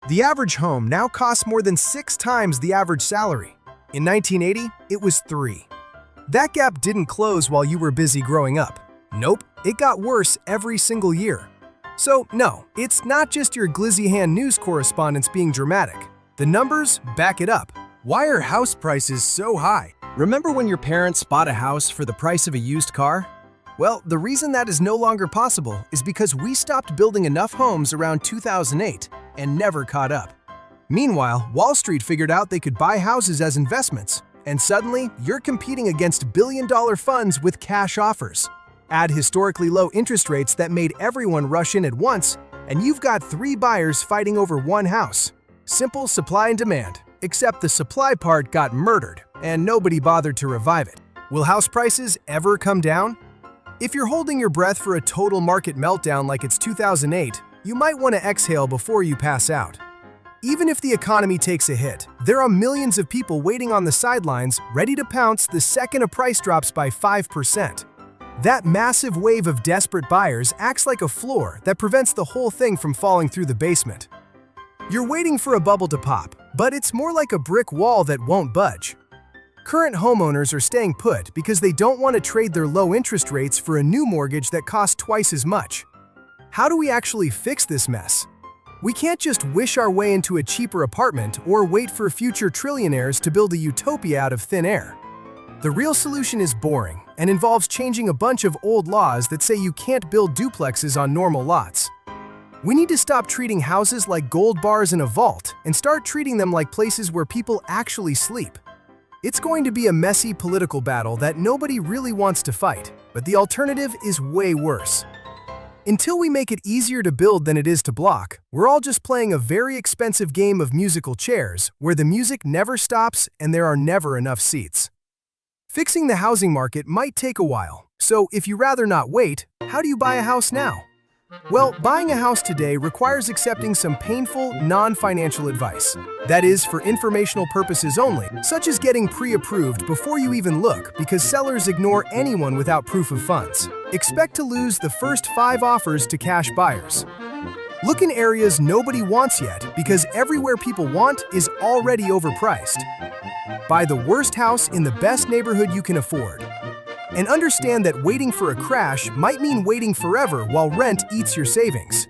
The average home now costs more than 6 times the average salary. In 1980, it was 3. That gap didn't close while you were busy growing up. Nope, it got worse every single year. So no, it's not just your glizzy hand news correspondents being dramatic. The numbers back it up. Why are house prices so high? Remember when your parents bought a house for the price of a used car? Well, the reason that is no longer possible is because we stopped building enough homes around 2008 and never caught up. Meanwhile, Wall Street figured out they could buy houses as investments, and suddenly you're competing against billion-dollar funds with cash offers. Add historically low interest rates that made everyone rush in at once, and you've got 3 buyers fighting over one house. Simple supply and demand, except the supply part got murdered, and nobody bothered to revive it. Will house prices ever come down? If you're holding your breath for a total market meltdown like it's 2008, you might want to exhale before you pass out. Even if the economy takes a hit, there are millions of people waiting on the sidelines ready to pounce the second a price drops by 5%. That massive wave of desperate buyers acts like a floor that prevents the whole thing from falling through the basement. You're waiting for a bubble to pop, but it's more like a brick wall that won't budge. Current homeowners are staying put because they don't want to trade their low interest rates for a new mortgage that costs twice as much. How do we actually fix this mess? We can't just wish our way into a cheaper apartment or wait for future trillionaires to build a utopia out of thin air. The real solution is boring and involves changing a bunch of old laws that say you can't build duplexes on normal lots. We need to stop treating houses like gold bars in a vault and start treating them like places where people actually sleep. It's going to be a messy political battle that nobody really wants to fight, but the alternative is way worse. Until we make it easier to build than it is to block, we're all just playing a very expensive game of musical chairs where the music never stops and there are never enough seats. Fixing the housing market might take a while, so if you'd rather not wait, how do you buy a house now? Well, buying a house today requires accepting some painful, non-financial advice. That is, for informational purposes only, such as getting pre-approved before you even look because sellers ignore anyone without proof of funds. Expect to lose the first 5 offers to cash buyers. Look in areas nobody wants yet because everywhere people want is already overpriced. Buy the worst house in the best neighborhood you can afford. And understand that waiting for a crash might mean waiting forever while rent eats your savings.